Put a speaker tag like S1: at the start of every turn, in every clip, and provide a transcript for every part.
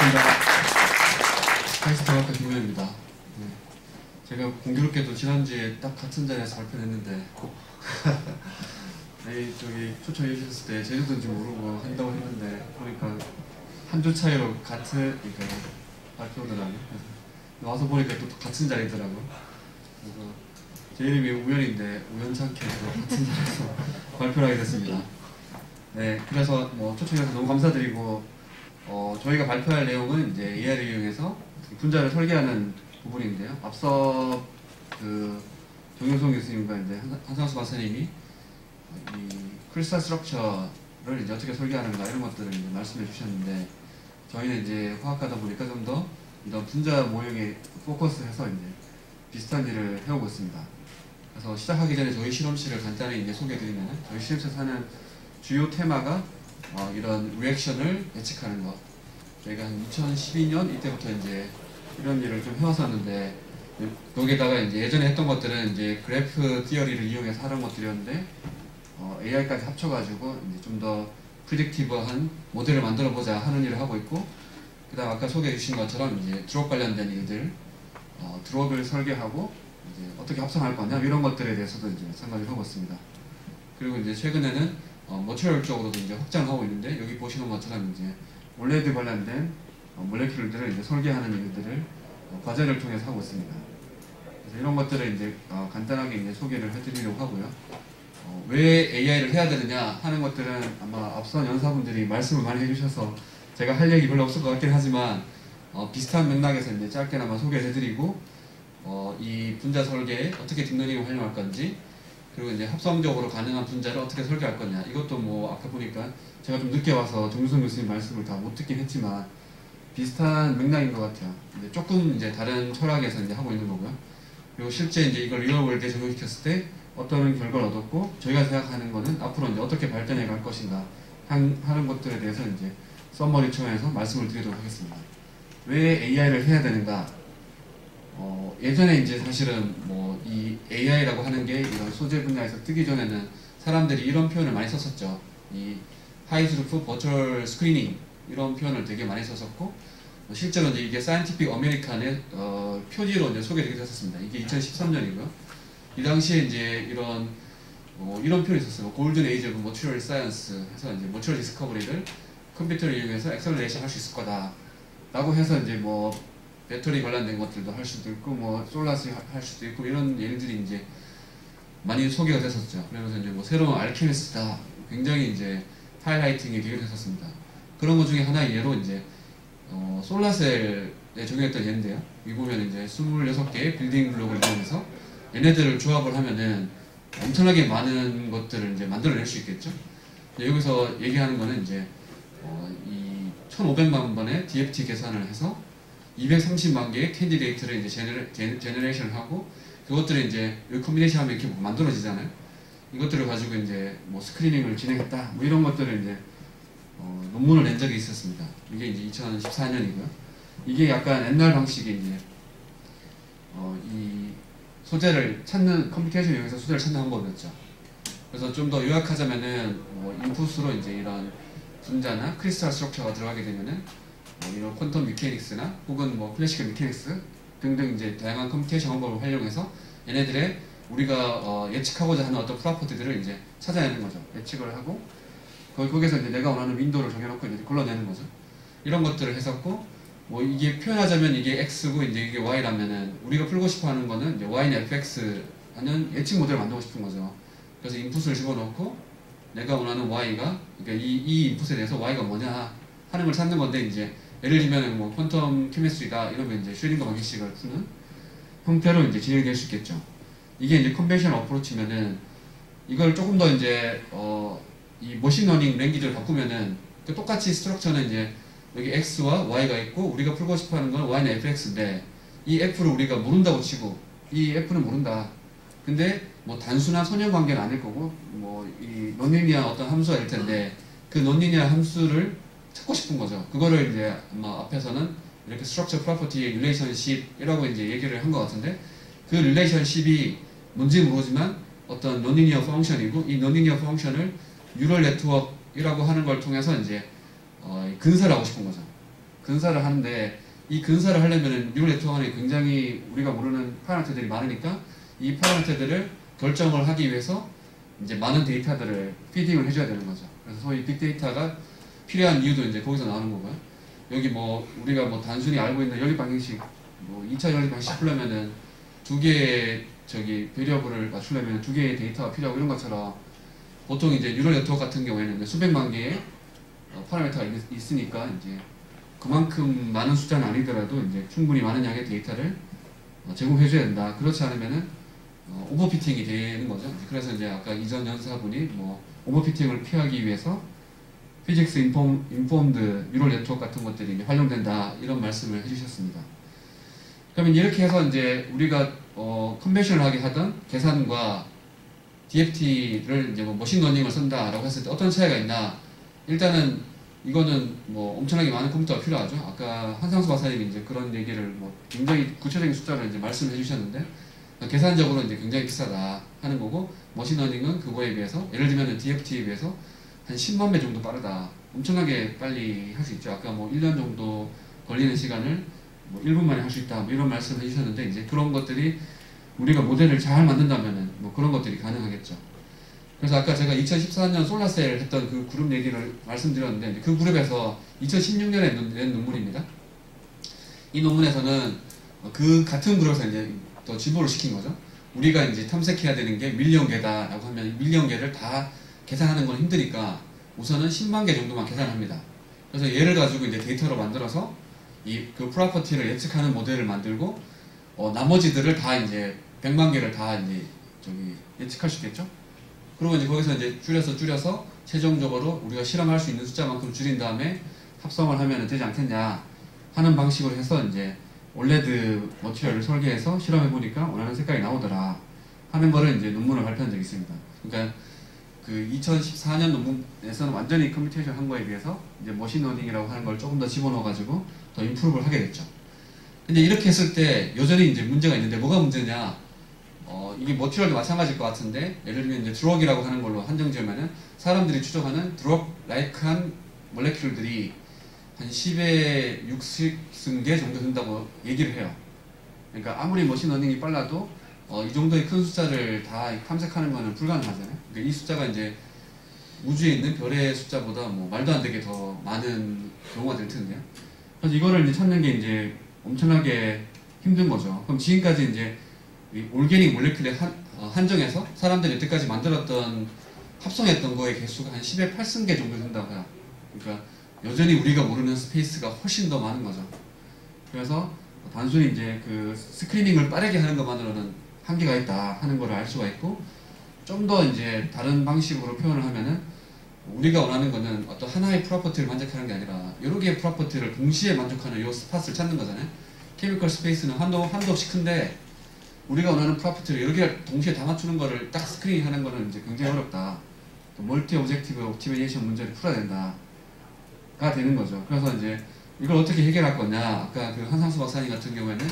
S1: 반갑습니다. 사이스정학과 김우현입니다. 네. 제가 공교롭게도 지난주에 딱 같은 자리에서 발표했는데 네, 저기 초청해 주셨을 때 제주도인지 모르고 한다고 했는데 보니까 한 주 차이로 같은 발표더라고요. 그래서 와서 보니까 또 같은 자리더라고요. 그래서 제 이름이 우연인데 우연찮게 같은 자리에서 발표를 하게 됐습니다. 네, 그래서 뭐 초청해서 너무 감사드리고 저희가 발표할 내용은 이제 AI를 이용해서 분자를 설계하는 부분인데요. 앞서 그 정용성 교수님과 이제 한상수 박사님이 이 크리스탈 스트럭처를 이제 어떻게 설계하는가 이런 것들을 이제 말씀해 주셨는데 저희는 이제 화학하다 보니까 좀 더 이런 분자 모형에 포커스해서 이제 비슷한 일을 해오고 있습니다. 그래서 시작하기 전에 저희 실험실을 간단히 이제 소개해드리면 저희 실험실에서 하는 주요 테마가 이런 리액션을 예측하는 것. 저희가 한 2012년 이때부터 이제 이런 일을 좀 해왔었는데 여기에다가 이제 예전에 했던 것들은 이제 그래프 티어리를 이용해서 하는 것들이었는데 AI까지 합쳐가지고 이제 좀 더 프리딕티브한 모델을 만들어 보자 하는 일을 하고 있고, 그다음 아까 소개해 주신 것처럼 이제 드롭 관련된 일들, 드롭을 설계하고 이제 어떻게 합성할 거냐 이런 것들에 대해서도 이제 생각을 하고 있습니다. 그리고 이제 최근에는 머티리얼 쪽으로도 이제 확장을 하고 있는데 여기 보시는 것처럼 이제 올레드 관련된 몰레큘들을 이제 설계하는 일들을 과제를 통해서 하고 있습니다. 그래서 이런 것들을 이제 간단하게 이제 소개를 해드리려고 하고요. 왜 AI를 해야 되느냐 하는 것들은 아마 앞선 연사분들이 말씀을 많이 해주셔서 제가 할 얘기 별로 없을 것 같긴 하지만 비슷한 맥락에서 이제 짧게나마 소개를 해드리고 이 분자 설계에 어떻게 딥러닝을 활용할 건지, 그리고 이제 합성적으로 가능한 분자를 어떻게 설계할 거냐. 이것도 뭐 아까 보니까 제가 좀 늦게 와서 정유성 교수님 말씀을 다 못 듣긴 했지만 비슷한 맥락인 것 같아요. 근데 조금 이제 다른 철학에서 이제 하고 있는 거고요. 그리고 실제 이제 이걸 리얼월드에 적용시켰을 때 어떤 결과를 얻었고 저희가 생각하는 거는 앞으로 이제 어떻게 발전해 갈 것인가 하는 것들에 대해서 이제 썸머리 차원에서 말씀을 드리도록 하겠습니다. 왜 AI를 해야 되는가? 예전에 이제 사실은 뭐 이 AI라고 하는 게 이런 소재 분야에서 뜨기 전에는 사람들이 이런 표현을 많이 썼었죠. 이 하이스루프 버추얼 스크리닝 이런 표현을 되게 많이 썼었고, 실제로 이제 이게 사이언티픽 어메리칸의 표지로 이제 소개되기도 했었습니다. 이게 2013년이고요. 이 당시에 이제 이런 표현이 있었어요. 골든 에이지 오브 머티리얼 사이언스 해서 이제 머티리얼 디스커버리를 컴퓨터를 이용해서 엑셀러레이션 할 수 있을 거다 라고 해서 이제 뭐 배터리 관련된 것들도 할 수도 있고 뭐 솔라스 할 수도 있고 이런 예들이 이제 많이 소개가 됐었죠. 그러면서 이제 뭐 새로운 알케미스트다 굉장히 이제 하이라이팅이 되게 됐었습니다. 그런 것 중에 하나의 예로 이제 솔라셀에 적용했던 예인데요. 여기 보면 이제 26개의 빌딩 블록을 이용해서 얘네들을 조합을 하면은 엄청나게 많은 것들을 이제 만들어낼 수 있겠죠. 여기서 얘기하는 거는 이제 이 1500만 번의 DFT 계산을 해서 230만 개의 캔디데이트를 이제 제너레이션을 하고 그것들을 이제 여기 컨비네이션 하면 이렇게 만들어지잖아요. 이것들을 가지고 이제 뭐 스크리닝을 진행했다 뭐 이런 것들을 이제 논문을 낸 적이 있었습니다. 이게 이제 2014년이고요. 이게 약간 옛날 방식의 이제 이 소재를 찾는 컴퓨테이션 이용해서 소재를 찾는 방법이었죠. 그래서 좀 더 요약하자면은 뭐 인풋으로 이제 이런 분자나 크리스탈 스트럭처가 들어가게 되면은 이런 퀀텀 미케닉스나 혹은 뭐 클래시컬 미케닉스 등등 이제 다양한 컴퓨테이션 방법을 활용해서 얘네들의 우리가 예측하고자 하는 어떤 프로퍼티들을 이제 찾아내는 거죠. 예측을 하고 거기서 이제 내가 원하는 윈도우를 정해놓고 이제 걸러내는 거죠. 이런 것들을 했었고, 뭐 이게 표현하자면 이게 X고 이제 이게 Y라면은 우리가 풀고 싶어하는 거는 이제 Y는 FX라는 예측 모델을 만들고 싶은 거죠. 그래서 인풋을 집어넣고 내가 원하는 Y가 그러니까 이 인풋에 대해서 Y가 뭐냐 하는 걸 찾는 건데 이제 예를 들면 뭐 퀀텀 케미스트리다 이러면 이제 슈링거 방정식을 푸는 형태로 이제 진행될 수 있겠죠. 이게 이제 컨벤셔널 어프로치면은 이걸 조금 더 이제 이 머신러닝 랭귀지를 바꾸면은 똑같이 스트럭처는 이제 여기 X와 Y가 있고 우리가 풀고 싶어하는 건 Y는 FX인데 이 F를 우리가 모른다고 치고 이 F는 모른다. 근데 뭐 단순한 선형 관계는 아닐 거고 뭐 이 논리니아 어떤 함수가 될 텐데 그 논리니아 함수를 찾고 싶은 거죠. 그거를 이제 아마 앞에서는 이렇게 스트럭처 프로퍼티의 릴레이션십이라고 이제 얘기를 한 것 같은데 그 릴레이션십이 뭔지 모르지만 어떤 논리니어 펑션이고 이 논리니어 펑션을 뉴럴 네트워크이라고 하는 걸 통해서 이제 근사를 하고 싶은 거죠. 근사를 하는데 이 근사를 하려면 뉴럴 네트워크 안에 굉장히 우리가 모르는 파라미터들이 많으니까 이 파라미터들을 결정을 하기 위해서 이제 많은 데이터들을 피딩을 해줘야 되는 거죠. 그래서 소위 빅데이터가 필요한 이유도 이제 거기서 나오는 거고요. 여기 뭐 우리가 뭐 단순히 알고 있는 연립 방정식, 뭐 2차 연립 방정식 풀려면은 두 개의 저기 베리어블을 맞추려면 두 개의 데이터가 필요하고 이런 것처럼 보통 이제 뉴럴 네트워크 같은 경우에는 이제 수백만 개의 파라미터가 있으니까 이제 그만큼 많은 숫자는 아니더라도 이제 충분히 많은 양의 데이터를 제공해줘야 된다. 그렇지 않으면은 오버피팅이 되는 거죠. 그래서 이제 아까 이전 연사분이 뭐 오버피팅을 피하기 위해서 피직스 인폼드 뉴럴 네트워크 같은 것들이 이제 활용된다 이런 말씀을 해주셨습니다. 그러면 이렇게 해서 이제 우리가 컨벤셔널하게 하던 계산과 DFT를 이제 뭐 머신러닝을 쓴다라고 했을 때 어떤 차이가 있나? 일단은 이거는 뭐 엄청나게 많은 컴퓨터가 필요하죠. 아까 한상수 박사님이 이제 그런 얘기를 뭐 굉장히 구체적인 숫자를 이제 말씀해 주셨는데 계산적으로 이제 굉장히 비싸다 하는 거고 머신러닝은 그거에 비해서 예를 들면 DFT에 비해서 한 10만 배 정도 빠르다. 엄청나게 빨리 할 수 있죠. 아까 뭐 1년 정도 걸리는 시간을 뭐 1분 만에 할 수 있다. 뭐 이런 말씀을 해주셨는데 이제 그런 것들이 우리가 모델을 잘 만든다면은 뭐 그런 것들이 가능하겠죠. 그래서 아까 제가 2014년 솔라셀 했던 그 그룹 얘기를 말씀드렸는데 그 그룹에서 2016년에 낸 논문입니다. 이 논문에서는 그 같은 그룹에서 이제 또 진보를 시킨 거죠. 우리가 이제 탐색해야 되는 게 밀리언 개다라고 하면 밀리언 개를 다 계산하는 건 힘드니까 우선은 10만 개 정도만 계산합니다. 그래서 얘를 가지고 이제 데이터로 만들어서 그 프로퍼티를 예측하는 모델을 만들고 나머지들을 다 이제 100만 개를 다 이제 예측할 수 있겠죠. 그리고 이제 거기서 이제 줄여서 최종적으로 우리가 실험할 수 있는 숫자만큼 줄인 다음에 합성을 하면 되지 않겠냐 하는 방식으로 해서 이제 올레드 머티리얼을 설계해서 실험해 보니까 원하는 색깔이 나오더라 하는 거를 이제 논문을 발표한 적이 있습니다. 그러니까 그 2014년 논문에서는 완전히 컴퓨테이션 한 거에 비해서 이제 머신러닝이라고 하는 걸 조금 더 집어넣어 가지고 더 임프루브를 하게 됐죠. 근데 이렇게 했을 때 여전히 이제 문제가 있는데 뭐가 문제냐? 이게 머티리얼도 마찬가지일 것 같은데 예를 들면 이제 드럭이라고 하는 걸로 한정 지으면은 사람들이 추정하는 드럭-라이크한 몰레큘들이 한 10의 60승계 정도 된다고 얘기를 해요. 그러니까 아무리 머신러닝이 빨라도 이 정도의 큰 숫자를 다 탐색하는 것은 불가능하잖아요. 그러니까 이 숫자가 이제 우주에 있는 별의 숫자보다 뭐 말도 안 되게 더 많은 경우가 될 텐데요. 그래서 이거를 이제 찾는 게 이제 엄청나게 힘든 거죠. 그럼 지금까지 이제 올게닉 몰레큘에 한정해서 사람들이 여태까지 만들었던 합성했던 거의 개수가 한 10의 8승계 정도 된다고 해요. 그러니까 여전히 우리가 모르는 스페이스가 훨씬 더 많은 거죠. 그래서 단순히 이제 그 스크리닝을 빠르게 하는 것만으로는 한계가 있다 하는 걸 알 수가 있고 좀 더 이제 다른 방식으로 표현을 하면은 우리가 원하는 거는 어떤 하나의 프로퍼티를 만족하는 게 아니라 여러 개의 프로퍼티를 동시에 만족하는 요 스팟을 찾는 거잖아요. 케미컬 스페이스는 한도 없이 큰데 우리가 원하는 프로퍼티를 여러 개를 동시에 다 맞추는 거를 딱 스크리닝 하는 거는 이제 굉장히 어렵다. 멀티 오브젝티브 옵티마이제이션 문제를 풀어야 된다가 되는 거죠. 그래서 이제 이걸 어떻게 해결할 거냐. 아까 그 한상수 박사님 같은 경우에는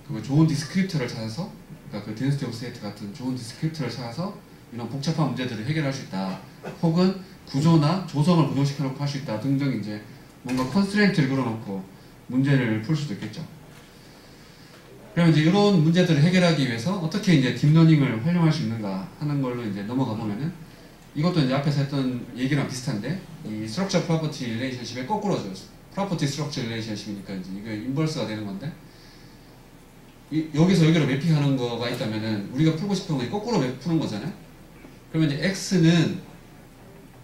S1: 그 좋은 디스크립터를 찾아서 그러니까 그 데ን시티 오브 스테이트 같은 좋은 디스크립터를 찾아서 이런 복잡한 문제들을 해결할 수 있다. 혹은 구조나 조성을 부동시켜놓고 할 수 있다 등등 이제 뭔가 컨스트레인트를 걸어놓고 문제를 풀 수도 있겠죠. 그럼 이제 이런 문제들을 해결하기 위해서 어떻게 이제 딥러닝을 활용할 수 있는가 하는 걸로 이제 넘어가 보면은 이것도 이제 앞에서 했던 얘기랑 비슷한데 이 스트럭처 프로퍼티 릴레이션십의 거꾸로죠. 프로퍼티 스트럭처 릴레이션십이니까 이제 이게 인버스가 되는 건데 여기서 여기로 매핑하는 거가 있다면은 우리가 풀고 싶은 건 거꾸로 푸는 거잖아요. 그러면 이제 x는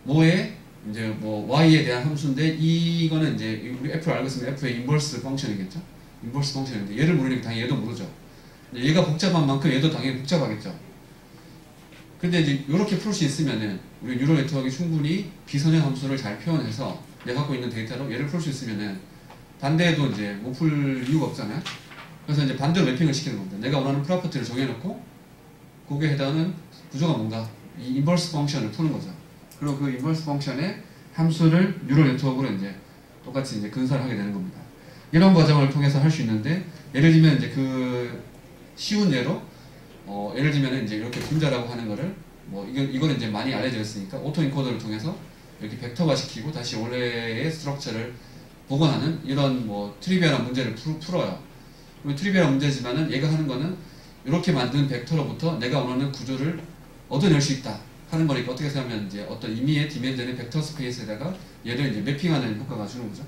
S1: 뭐에 이제 뭐 y에 대한 함수인데 이거는 이제 우리 f를 알고 있으면 f의 인버스 펑션이겠죠. 인버스 펑션인데 얘를 모르니까 당연히 얘도 모르죠. 얘가 복잡한 만큼 얘도 당연히 복잡하겠죠. 근데 이제 이렇게 풀 수 있으면은 우리 뉴럴 네트워크가 충분히 비선형 함수를 잘 표현해서 내가 갖고 있는 데이터로 얘를 풀 수 있으면은 반대에도 이제 못 풀 이유가 없잖아요. 그래서 이제 반대로 매핑을 시키는 겁니다. 내가 원하는 프로퍼티를 정해놓고 거기에 해당하는 구조가 뭔가 이 인버스 펑션을 푸는 거죠. 그리고 그 인버스 펑션의 함수를 뉴럴 네트워크로 이제 똑같이 이제 근사를 하게 되는 겁니다. 이런 과정을 통해서 할 수 있는데 예를 들면 이제 그 쉬운 예로 예를 들면 이제 이렇게 분자라고 하는 거를 뭐 이거는 이제 많이 알려져 있으니까 오토 인코더를 통해서 이렇게 벡터화 시키고 다시 원래의 스트럭처를 복원하는 이런 뭐 트리비얼한 문제를 풀어요. 트리비얼한 문제지만은 얘가 하는 거는 이렇게 만든 벡터로부터 내가 원하는 구조를 얻어낼 수 있다 하는 거니까 어떻게 생각하면 이제 어떤 임의의 디멘전의 벡터 스페이스에다가 얘를 이제 매핑하는 효과가 주는 거죠.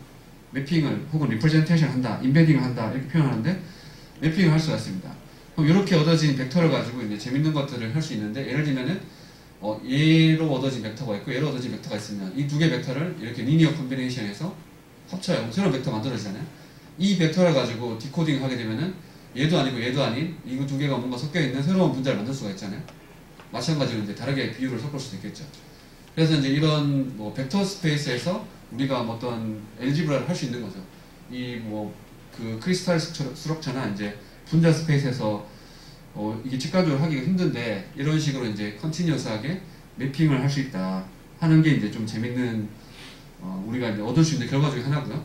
S1: 매핑을 혹은 리프레젠테이션 한다, 인베딩을 한다 이렇게 표현하는데 매핑을 할 수가 있습니다. 그럼 이렇게 얻어진 벡터를 가지고 이제 재밌는 것들을 할 수 있는데 예를 들면은 얘로 얻어진 벡터가 있고 얘로 얻어진 벡터가 있으면 이 두 개 벡터를 이렇게 리니어 컨비네이션해서 합쳐요. 새로운 벡터 만들어지잖아요. 이 벡터를 가지고 디코딩을 하게 되면은 얘도 아니고 얘도 아닌 이 두 개가 뭔가 섞여 있는 새로운 분자를 만들 수가 있잖아요. 마찬가지로 이제 다르게 비율을 섞을 수도 있겠죠. 그래서 이제 이런 뭐 벡터 스페이스에서 우리가 뭐 어떤 엘지브라를 할 수 있는 거죠. 이 뭐 그 크리스탈 스트럭처나 이제 분자 스페이스에서 이게 직관적으로 하기가 힘든데 이런 식으로 이제 컨티뉴어스하게 매핑을 할 수 있다 하는 게 이제 좀 재밌는 우리가 이제 얻을 수 있는 결과 중에 하나고요.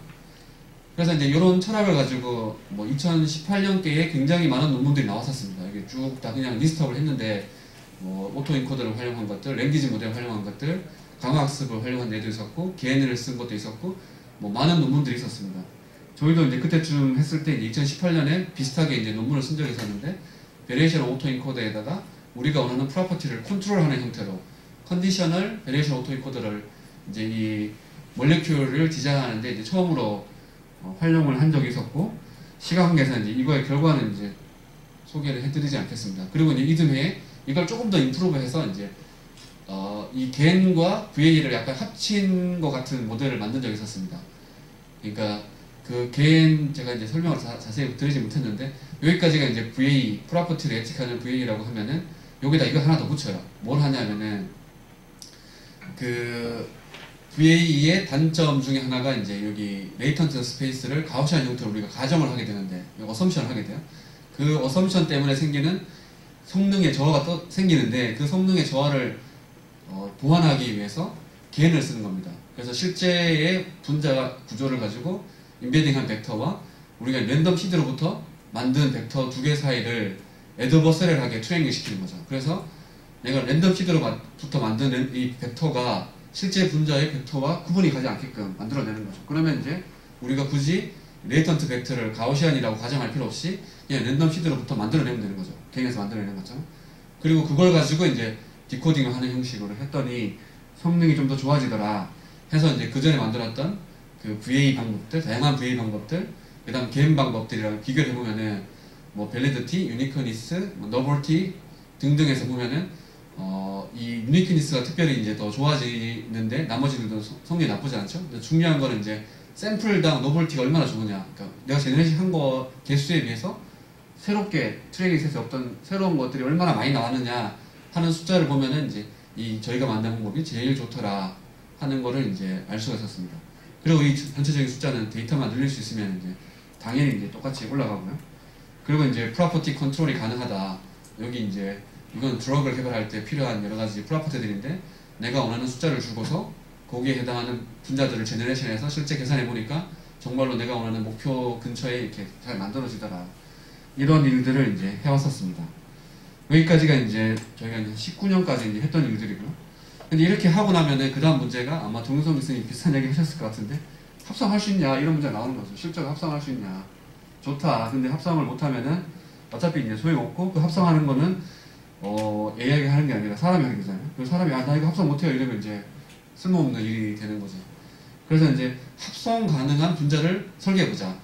S1: 그래서 이제 이런 철학을 가지고 뭐 2018년께에 굉장히 많은 논문들이 나왔었습니다. 이게 쭉 다 그냥 리스트업을 했는데 뭐 오토 인코더를 활용한 것들, 랭귀지 모델을 활용한 것들, 강화학습을 활용한 예도 있었고, GNN을 쓴 것도 있었고, 뭐 많은 논문들이 있었습니다. 저희도 이제 그때쯤 했을 때 2018년에 비슷하게 이제 논문을 쓴 적이 있었는데, 베리에이션 오토 인코더에다가 우리가 원하는 프로퍼티를 컨트롤하는 형태로 컨디셔널 베리에이션 오토 인코더를 이제 이 몰레큘을 디자인하는데 이제 처음으로 활용을 한 적이 있었고, 시간 관계상 이제 이거의 결과는 이제 소개를 해드리지 않겠습니다. 그리고 이제 이듬해에 이걸 조금 더 임프루브해서 이제 이 겐과 VA를 약간 합친 것 같은 모델을 만든 적이 있었습니다. 그러니까 그 겐 제가 이제 설명을 자세히 드리지 못했는데 여기까지가 이제 VA 프로퍼티를 예측하는 VA라고 하면은 여기다 이거 하나 더 붙여요. 뭘 하냐면은 그 VA의 단점 중에 하나가 이제 여기 레이턴트 스페이스를 가우시안 형태로 우리가 가정을 하게 되는데 어썸션을 하게 돼요. 그 어썸션 때문에 생기는 성능의 저하가 또 생기는데 그 성능의 저하를 보완하기 위해서 겐을 쓰는 겁니다. 그래서 실제의 분자 구조를 가지고 인베딩한 벡터와 우리가 랜덤 시드로부터 만든 벡터 두 개 사이를 애드버서럴하게 트레이닝 시키는 거죠. 그래서 내가 랜덤 시드로부터 만든 이 벡터가 실제 분자의 벡터와 구분이 가지 않게끔 만들어내는 거죠. 그러면 이제 우리가 굳이 레이턴트 벡터를 가우시안이라고 가정할 필요 없이 그냥 랜덤 시드로부터 만들어내면 되는 거죠. 갱에서 만들어내는 거죠. 그리고 그걸 가지고 이제 디코딩을 하는 형식으로 했더니 성능이 좀 더 좋아지더라 해서 이제 그 전에 만들었던 그 VA 방법들, 다양한 VA 방법들, 그 다음 겐 방법들이랑 비교를 해보면은 뭐 밸리디티, 유니크니스, 뭐 너벌티 등등에서 보면은 이 유니크니스가 특별히 이제 더 좋아지는데 나머지들도 성능이 나쁘지 않죠. 근데 중요한 거는 이제 샘플당 노블티가 얼마나 좋으냐. 그러니까 내가 제너레이션 한 거 개수에 비해서 새롭게 트레이닝셋에 없던 새로운 것들이 얼마나 많이 나왔느냐 하는 숫자를 보면은 이제 이 저희가 만든 방법이 제일 좋더라 하는 거를 이제 알 수가 있었습니다. 그리고 이 전체적인 숫자는 데이터만 늘릴 수 있으면 이제 당연히 이제 똑같이 올라가고요. 그리고 이제 프로퍼티 컨트롤이 가능하다. 여기 이제 이건 드럭을 개발할 때 필요한 여러 가지 프로퍼티들인데 내가 원하는 숫자를 주고서 거기에 해당하는 분자들을 제너레이션해서 실제 계산해 보니까 정말로 내가 원하는 목표 근처에 이렇게 잘 만들어지더라. 이런 일들을 이제 해왔었습니다. 여기까지가 이제 저희가 이제 19년까지 이제 했던 일들이고요. 근데 이렇게 하고 나면은 그 다음 문제가 아마 동영성 교수님 비슷한 얘기 하셨을 것 같은데 합성할 수 있냐 이런 문제가 나오는 거죠. 실제로 합성할 수 있냐. 좋다. 근데 합성을 못하면은 어차피 이제 소용없고 그 합성하는 거는 AI가 하는 게 아니라 사람이 하는 거잖아요. 그래서 사람이 나 이거 합성 못해요 이러면 이제 쓸모없는 일이 되는 거죠. 그래서 이제 합성 가능한 분자를 설계해보자.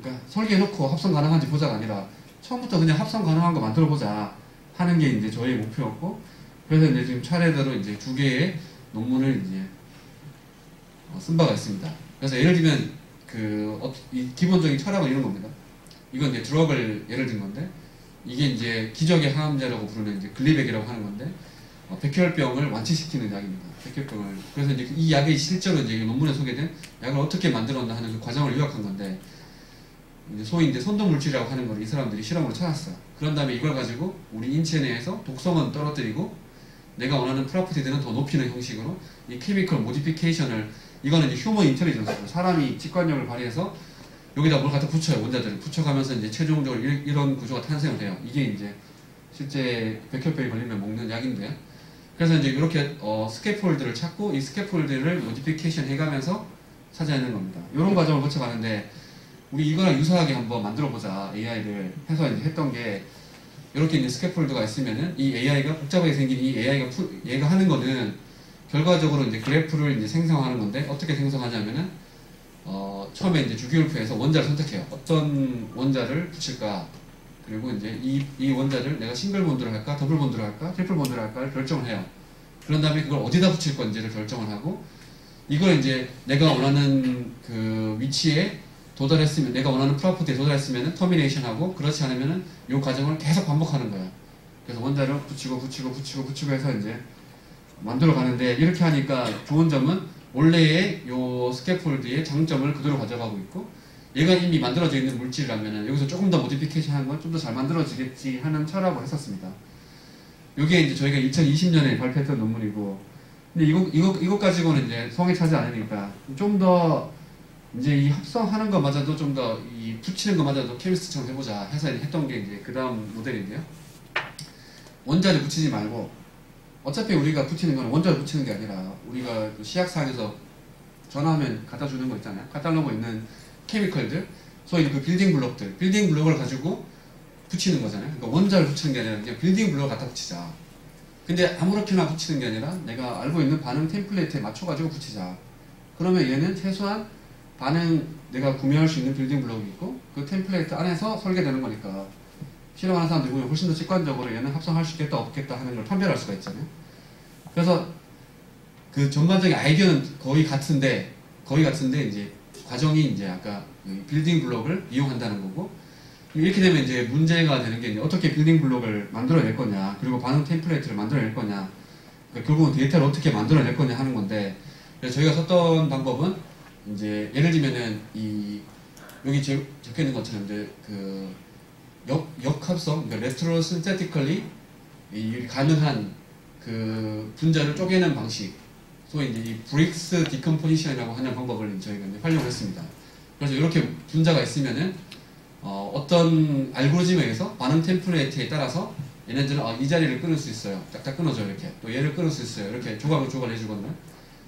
S1: 그러니까 설계해놓고 합성 가능한지 보자가 아니라 처음부터 그냥 합성 가능한 거 만들어보자 하는 게 이제 저희의 목표였고, 그래서 이제 지금 차례대로 이제 두 개의 논문을 이제 쓴 바가 있습니다. 그래서 예를 들면 이 기본적인 철학은 이런 겁니다. 이건 이제 드럭을 예를 든 건데 이게 이제 기적의 항암제라고 부르는 이제 글리백이라고 하는 건데 백혈병을 완치시키는 약입니다. 백혈병을. 그래서 이제 이 약이 실제로 이제 논문에 소개된 약을 어떻게 만들었나 하는 그 과정을 요약한 건데 이제 소위 이제 선도물질이라고 하는 걸 이 사람들이 실험으로 찾았어요. 그런 다음에 이걸 가지고 우리 인체 내에서 독성은 떨어뜨리고 내가 원하는 프로퍼티들은 더 높이는 형식으로 이 케미컬 모디피케이션을 이거는 이제 휴먼 인텔리전스로 사람이 직관력을 발휘해서 여기다 뭘 갖다 붙여요. 원자들을 붙여가면서 이제 최종적으로 이런 구조가 탄생을 해요. 이게 이제 실제 백혈병이 걸리면 먹는 약인데요. 그래서 이제 이렇게 스캐폴드를 찾고 이 스캐폴드를 모디피케이션 해가면서 차지하는 겁니다. 이런 과정을 거쳐가는데 우리 이거랑 유사하게 한번 만들어보자 AI를 해서 이제 했던 게 이렇게 이제 스캐폴드가 있으면은 이 AI가 복잡하게 생긴 이 AI가 얘가 하는 거는 결과적으로 이제 그래프를 이제 생성하는 건데 어떻게 생성하냐면은 처음에 이제 주기율표에서 원자를 선택해요. 어떤 원자를 붙일까? 그리고 이제 이 원자를 내가 싱글 본드로 할까, 더블 본드로 할까, 트리플 본드로 할까를 결정을 해요. 그런 다음에 그걸 어디다 붙일 건지를 결정을 하고 이걸 이제 내가 원하는 그 위치에 도달했으면, 내가 원하는 프로퍼티에 도달했으면 터미네이션 하고, 그렇지 않으면은 이 과정을 계속 반복하는 거예요. 그래서 원자를 붙이고 해서 이제 만들어 가는데, 이렇게 하니까 좋은 점은 원래의 요 스캐폴드의 장점을 그대로 가져가고 있고, 얘가 이미 만들어져 있는 물질이라면은 여기서 조금 더 모디피케이션 하는 건 좀 더 잘 만들어지겠지 하는 철학을 했었습니다. 요게 이제 저희가 2020년에 발표했던 논문이고, 근데 이것 가지고는 이제 성에 차지 않으니까 좀 더 이제 이 합성하는 것마저도 좀 더 이 붙이는 것마저도 케미스트처럼 해보자 해서 했던 게 이제 그 다음 모델인데요. 원자를 붙이지 말고, 어차피 우리가 붙이는 건 원자를 붙이는 게 아니라 우리가 시약사항에서 전화하면 갖다 주는 거 있잖아요. 카탈로그 있는 케미컬들, 소위 그 빌딩 블록을 가지고 붙이는 거잖아요. 그러니까 원자를 붙이는 게 아니라 그냥 빌딩 블록을 갖다 붙이자. 근데 아무렇게나 붙이는 게 아니라 내가 알고 있는 반응 템플레이트에 맞춰가지고 붙이자. 그러면 얘는 최소한 반응, 내가 구매할 수 있는 빌딩 블록이 있고 그 템플레이트 안에서 설계되는 거니까 실험하는 사람들이 보면 훨씬 더 직관적으로 얘는 합성할 수 있겠다 없겠다 하는 걸 판별할 수가 있잖아요. 그래서 그 전반적인 아이디어는 거의 같은데 이제 과정이 이제 아까 빌딩 블록을 이용한다는 거고, 이렇게 되면 이제 문제가 되는 게 이제 어떻게 빌딩 블록을 만들어낼 거냐, 그리고 반응 템플레이트를 만들어낼 거냐, 그러니까 결국은 데이터를 어떻게 만들어낼 거냐 하는 건데, 그래서 저희가 썼던 방법은 이제 예를 들면은 여기 적혀 있는 것처럼 이제 그 역합성, 그러니까 레트로신테티컬리 가능한 그 분자를 쪼개는 방식, 소위 이제 이 브릭스 디컴포지션이라고 하는 방법을 저희가 이제 활용했습니다. 그래서 이렇게 분자가 있으면은 어떤 알고리즘에 의해서 반응 템플레이트에 따라서 얘네들은 이 자리를 끊을 수 있어요. 딱딱 끊어줘 이렇게. 또 얘를 끊을 수 있어요. 이렇게 조각을 해주거든요.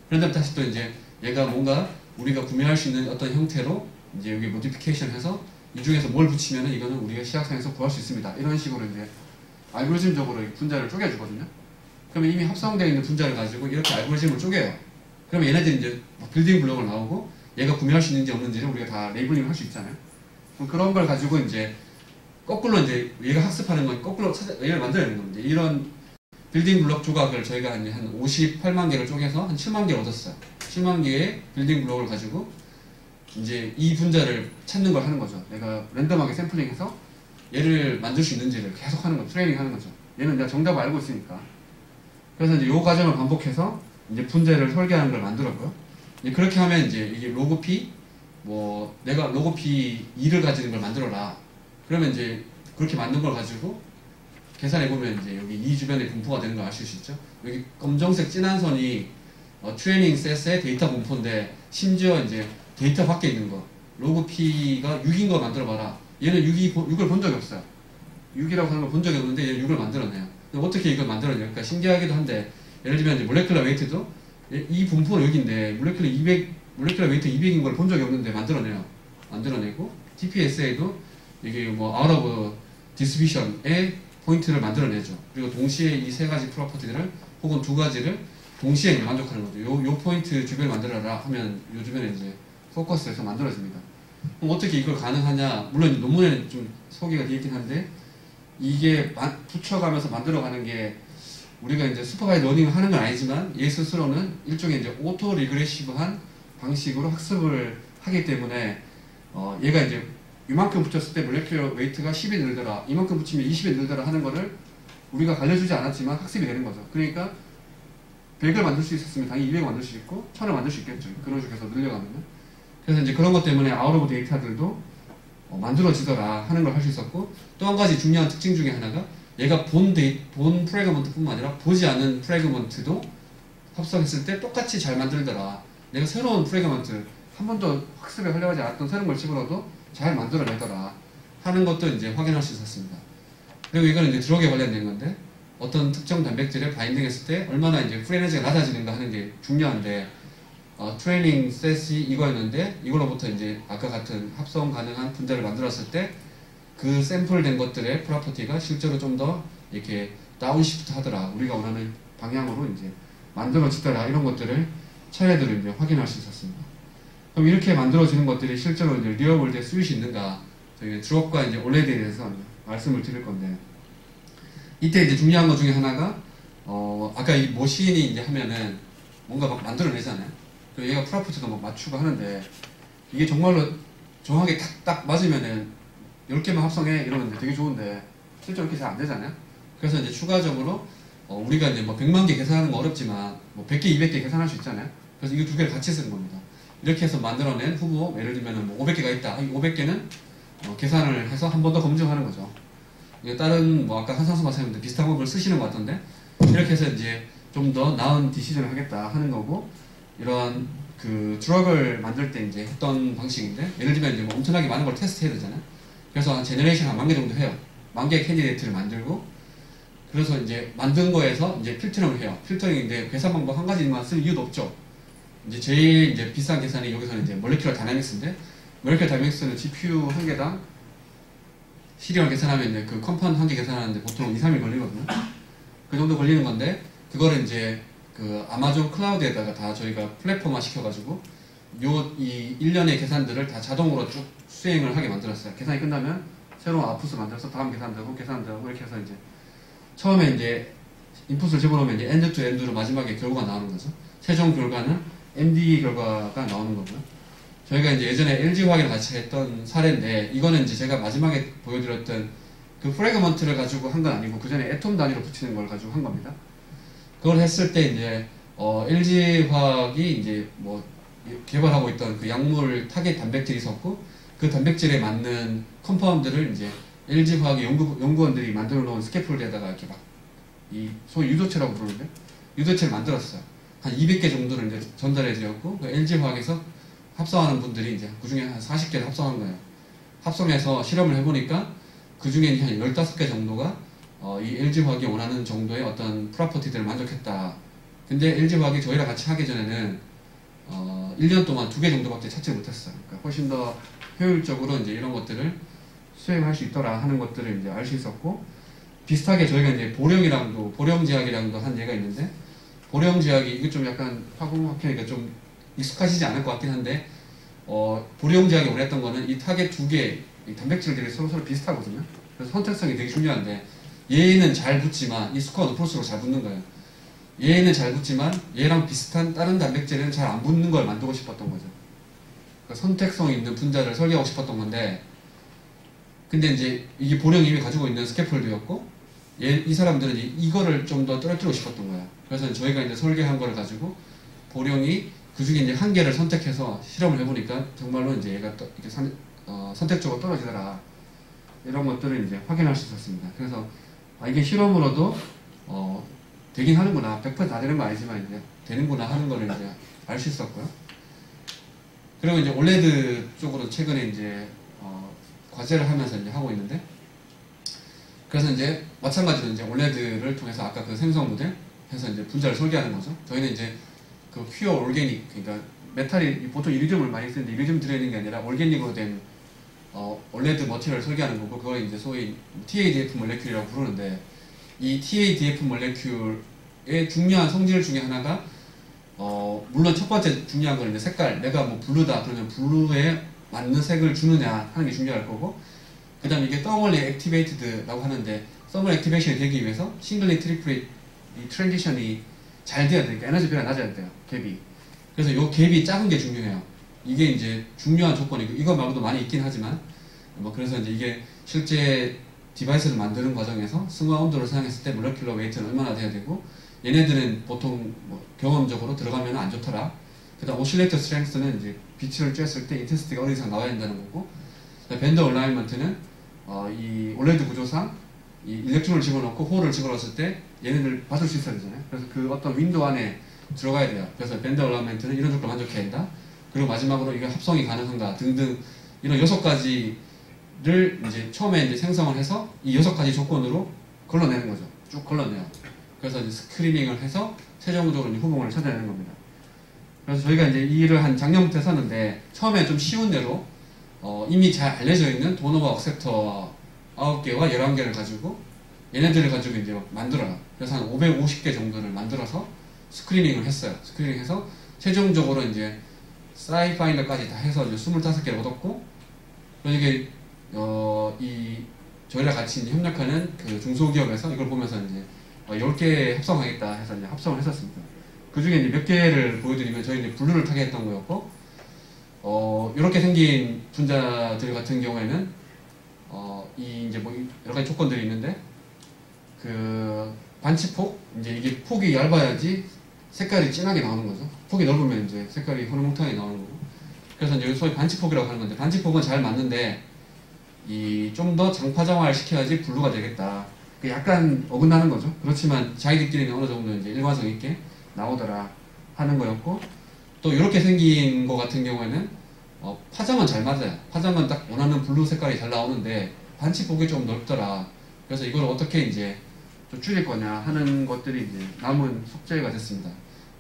S1: 그런 다음에 다시 또 이제 얘가 뭔가 우리가 구매할 수 있는 어떤 형태로 이제 여기 모디피케이션 해서 이 중에서 뭘 붙이면은 이거는 우리가 시각상에서 구할 수 있습니다. 이런 식으로 이제 알고리즘적으로 분자를 쪼개주거든요. 그러면 이미 합성되어 있는 분자를 가지고 이렇게 알고리즘을 쪼개요. 그러면 얘네들이 이제 빌딩 블록을 나오고 얘가 구매할 수 있는지 없는지를 우리가 다 레이블링을 할 수 있잖아요. 그럼 그런 걸 가지고 이제 거꾸로 이제 얘가 학습하는 건 거꾸로 얘를 만들어내는 겁니다. 이런 빌딩 블록 조각을 저희가 한 58만 개를 쪼개서 한 7만 개를 얻었어요. 7만 개의 빌딩 블록을 가지고 이제 이 분자를 찾는 걸 하는 거죠. 내가 랜덤하게 샘플링해서 얘를 만들 수 있는지를 계속 하는 거, 트레이닝 하는 거죠. 얘는 내가 정답을 알고 있으니까. 그래서 이제 이 과정을 반복해서 이제 분자를 설계하는 걸 만들었고요. 이제 그렇게 하면 이제 이게 로그 P, 내가 로그 P 2를 가지는 걸 만들어라. 그러면 이제 그렇게 만든 걸 가지고 계산해보면 이제 여기 이 주변에 분포가 되는 걸 아실 수 있죠. 여기 검정색 진한 선이 트레이닝 셋의 데이터 분포인데, 심지어 이제 데이터 밖에 있는 거, 로그 P가 6인 거 만들어봐라. 얘는 6을 본 적이 없어요. 6이라고 하는 걸 본 적이 없는데 얘는 6을 만들어내요. 어떻게 이걸 만들어내요? 그러니까 신기하기도 한데, 예를 들면 이제 몰레큘러 웨이트도 이 분포는 여기인데 몰레큘러 웨이트 200인 걸 본 적이 없는데 만들어내고, TPSA도 이게 out of distribution의 포인트를 만들어내죠. 그리고 동시에 이 세 가지 프로퍼티들을 혹은 두 가지를 동시에 만족하는 거죠. 요 포인트 주변을 만들어라 하면 요 주변에 이제 포커스해서 만들어집니다. 그럼 어떻게 이걸 가능하냐? 물론 논문에는 좀 소개가 되어 있긴 한데, 이게 붙여가면서 만들어가는 게 우리가 이제 슈퍼바이드 러닝을 하는 건 아니지만 얘 스스로는 일종의 이제 오토 리그레시브한 방식으로 학습을 하기 때문에 얘가 이제 이만큼 붙였을 때 몰레큘러 웨이트가 10이 늘더라, 이만큼 붙이면 20이 늘더라 하는 거를 우리가 알려주지 않았지만 학습이 되는 거죠. 그러니까 100을 만들 수 있었으면 당연히 200을 만들 수 있고 1000을 만들 수 있겠죠. 그런 식으로 해서 늘려가면. 그래서 이제 그런 것 때문에 아웃 오브 데이터들도 만들어지더라 하는 걸 할 수 있었고, 또 한 가지 중요한 특징 중에 하나가 얘가 본 프래그먼트 뿐만 아니라 보지 않은 프래그먼트도 합성했을 때 똑같이 잘 만들더라. 내가 새로운 프래그먼트, 한 번도 학습에 활용하지 않았던 새로운 걸 집어넣어도 잘 만들어내더라 하는 것도 이제 확인할 수 있었습니다. 그리고 이거는 이제 드럭에 관련된 건데, 어떤 특정 단백질에 바인딩했을 때 얼마나 이제 프리 에너지가 낮아지는가 하는 게 중요한데, 트레이닝 셋이 이거였는데 이걸로부터 이제 아까 같은 합성 가능한 분자를 만들었을 때 그 샘플된 것들의 프로퍼티가 실제로 좀 더 이렇게 다운시프트 하더라. 우리가 원하는 방향으로 이제 만들어지더라. 이런 것들을 차례대로 이제 확인할 수 있었습니다. 그럼 이렇게 만들어지는 것들이 실제로 이제 리얼월드에 쓰일 수 있는가? 저희 드롭과 이제 올레드에 대해서 말씀을 드릴 건데, 이때 이제 중요한 것 중에 하나가 아까 이 머신이 이제 하면은 뭔가 막 만들어내잖아요. 그리고 얘가 프로퍼티도 막 맞추고 하는데 이게 정말로 정확하게 딱 맞으면은 10개만 합성해 이러는데 되게 좋은데 실제로 이렇게 잘 안 되잖아요. 그래서 이제 추가적으로 우리가 이제 뭐 100만 개 계산하는 건 어렵지만 뭐 100개, 200개 계산할 수 있잖아요. 그래서 이거 두 개를 같이 쓰는 겁니다. 이렇게 해서 만들어낸 후보, 예를 들면 뭐 500개가 있다. 이 500개는 계산을 해서 한 번 더 검증하는 거죠. 다른 뭐 아까 한상수 박사님도 비슷한 방법을 쓰시는 것 같던데, 이렇게 해서 이제 좀 더 나은 디시전을 하겠다 하는 거고, 이런 그 드럭을 만들 때 이제 했던 방식인데, 예를 들면 이제 뭐 엄청나게 많은 걸 테스트해야 되잖아요. 그래서 한 제너레이션 한 10,000개 정도 해요. 10,000개의 캔디데이트를 만들고, 그래서 이제 만든 거에서 이제 필터링을 해요. 필터링인데 계산 방법 한 가지만 쓸 이유도 없죠. 이제 제일 이제 비싼 계산이 여기서는 이제 몰레큘러 다이내믹스인데, 몰레큘러 다이내믹스는 GPU 한 개당 시리얼 계산하면 이제 그 컴파운드 한 개 계산하는데 보통 2, 3일 걸리거든요. 그 정도 걸리는 건데, 그거를 이제 그 아마존 클라우드에다가 다 저희가 플랫폼화 시켜가지고 이 1년의 계산들을 다 자동으로 쭉 수행을 하게 만들었어요. 계산이 끝나면 새로운 아웃풋을 만들어서 다음 계산되고 계산되고 이렇게 해서 이제 처음에 이제 인풋을 집어넣으면 이제 엔드 투 엔드로 마지막에 결과가 나오는 거죠. 최종 결과는 MD 결과가 나오는 거고요. 저희가 이제 예전에 LG화학이랑 같이 했던 사례인데, 이거는 이제 제가 마지막에 보여드렸던 그 프래그먼트를 가지고 한 건 아니고 그 전에 애톰 단위로 붙이는 걸 가지고 한 겁니다. 그걸 했을 때 이제 LG화학이 이제 뭐 개발하고 있던 그 약물 타겟 단백질이 있었고, 그 단백질에 맞는 컴파운드를 이제 LG화학의 연구원들이 만들어 놓은 스캐폴드에다가 이렇게 막 이 소위 유도체라고 부르는데, 유도체를 만들었어요. 한 200개 정도를 이제 전달해 드렸고, 그 LG화학에서 합성하는 분들이 이제 그 중에 한 40개를 합성한 거예요. 합성해서 실험을 해보니까 그 중에 한 15개 정도가 이 LG화학이 원하는 정도의 어떤 프로퍼티들을 만족했다. 근데 LG화학이 저희랑 같이 하기 전에는 1년 동안 2개 정도밖에 찾지 못했어요. 그러니까 훨씬 더 효율적으로 이제 이런 것들을 수행할 수 있더라 하는 것들을 이제 알 수 있었고, 비슷하게 저희가 이제 보령제약이랑도 한 예가 있는데, 보령제약이 이거 좀 약간 화공학회니까 좀 익숙하시지 않을 것 같긴 한데, 보령제약이 원했던 거는 이 타겟 두 개 단백질들이 서로 비슷하거든요. 그래서 선택성이 되게 중요한데, 얘는 잘 붙지만 이 스코어가 높을수록 잘 붙는 거예요. 얘는 잘 붙지만 얘랑 비슷한 다른 단백질은 잘 안 붙는 걸 만들고 싶었던 거죠. 그러니까 선택성 있는 분자를 설계하고 싶었던 건데, 근데 이제 이게 보령이 이미 가지고 있는 스캐폴드였고, 이 사람들은 이거를 좀 더 떨어뜨리고 싶었던 거야. 그래서 저희가 이제 설계한 거를 가지고 보령이 그 중에 이제 한 개를 선택해서 실험을 해보니까 정말로 이제 얘가 이렇게 선택적으로 떨어지더라. 이런 것들을 이제 확인할 수 있었습니다. 그래서 이게 실험으로도 되긴 하는구나. 100%다 되는 거 아니지만 이제 되는구나 하는 거를 이제 알 수 있었고요. 그리고 이제 올레드 쪽으로 최근에 이제 과제를 하면서 이제 하고 있는데, 그래서 이제 마찬가지로 이제 올레드를 통해서 아까 그 생성 모델 해서 이제 분자를 설계하는 거죠. 저희는 이제 그 퓨어 올게닉, 그러니까 메탈이 보통 이리듐을 많이 쓰는데 이리듐 들어있는 게 아니라 올게닉으로 된 올레드 머티리얼을 설계하는 거고, 그걸 이제 소위 TADF 몰레큘이라고 부르는데, 이 TADF 몰레큘의 중요한 성질 중에 하나가 물론 첫 번째 중요한 건 이제 색깔, 내가 뭐 블루다 그러면 블루에 맞는 색을 주느냐 하는 게 중요할 거고, 그 다음에 이게 thermally activated라고 하는데, thermal activation이 되기 위해서 싱글릿, 트리플릿 이 트랜지션이 잘 돼야 되니까 에너지 비가 낮아야 돼요, 갭이. 그래서 이 갭이 작은 게 중요해요. 이게 이제 중요한 조건이고, 이거 말고도 많이 있긴 하지만, 그래서 이제 이게 실제 디바이스를 만드는 과정에서 승화 온도를 사용했을 때 몰레큘러 웨이트는 얼마나 돼야 되고, 얘네들은 보통 경험적으로 들어가면 안 좋더라. 그 다음 오실레이터 스트렝스는 이제 빛을 쬐었을 때 인텐시티가 어느 이상 나와야 된다는 거고, 밴더 얼라이먼트는 이 올레드 구조상 이 일렉트론을 집어넣고 홀을 집어넣었을 때 얘네들 받을 수 있어야 되잖아요. 그래서 그 어떤 윈도우 안에 들어가야 돼요. 그래서 밴더 얼라이먼트는 이런 조건을 만족해야 된다. 그리고 마지막으로 이게 합성이 가능한가 등등 이런 6가지를 이제 처음에 이제 생성을 해서 이 6가지 조건으로 걸러내는 거죠. 쭉 걸러내요. 그래서 이제 스크리닝을 해서 최종적으로 이제 후보물을 찾아내는 겁니다. 그래서 저희가 이제 이 일을 한 작년부터 했었는데 처음에 좀 쉬운 대로 이미 잘 알려져 있는 도너와 억셉터 9개와 11개를 가지고 얘네들을 가지고 이제 만들어요. 그래서 한 550개 정도를 만들어서 스크리닝을 했어요. 스크리닝해서 최종적으로 이제 사이파인더까지 다 해서 이제 25개를 얻었고, 이게 저희랑 같이 이제 협력하는 그 중소기업에서 이걸 보면서 이제 10개 합성하겠다 해서 이제 합성을 했었습니다. 그 중에 이제 몇 개를 보여드리면 저희 이제 블루를 타겟했던 거였고, 이렇게 생긴 분자들 같은 경우에는 이제 뭐 여러 가지 조건들이 있는데, 그 반치폭, 이제 이게 폭이 얇아야지 색깔이 진하게 나오는 거죠. 폭이 넓으면 이제 색깔이 흐릿몽탕하게 나오는 거고. 그래서 이제 소위 반치폭이라고 하는 건데, 반치폭은 잘 맞는데 좀 더 장파장화를 시켜야지 블루가 되겠다. 약간 어긋나는 거죠. 그렇지만 자기들끼리는 어느 정도 이제 일관성 있게 나오더라 하는 거였고, 또 이렇게 생긴 거 같은 경우에는 파장은 잘 맞아요. 파장은 딱 원하는 블루 색깔이 잘 나오는데 반치폭이 좀 넓더라. 그래서 이걸 어떻게 이제 좀 줄일 거냐 하는 것들이 이제 남은 숙제가 됐습니다.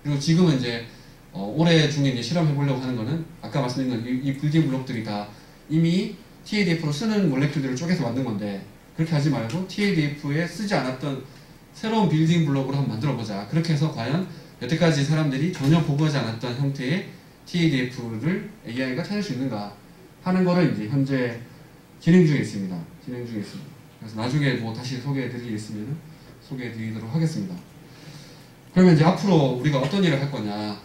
S1: 그리고 지금은 이제 올해 중에 이제 실험해 보려고 하는 거는 아까 말씀드린 이 빌딩 블록들이 다 이미 TADF로 쓰는 몰레큘들을 쪼개서 만든 건데, 그렇게 하지 말고 TADF에 쓰지 않았던 새로운 빌딩 블록으로 한번 만들어 보자. 그렇게 해서 과연 여태까지 사람들이 전혀 보고하지 않았던 형태의 TADF를 AI가 찾을 수 있는가 하는 거를 이제 현재 진행 중에 있습니다. 그래서 나중에 뭐 다시 소개해 드리겠으면 소개해 드리도록 하겠습니다. 그러면 이제 앞으로 우리가 어떤 일을 할 거냐.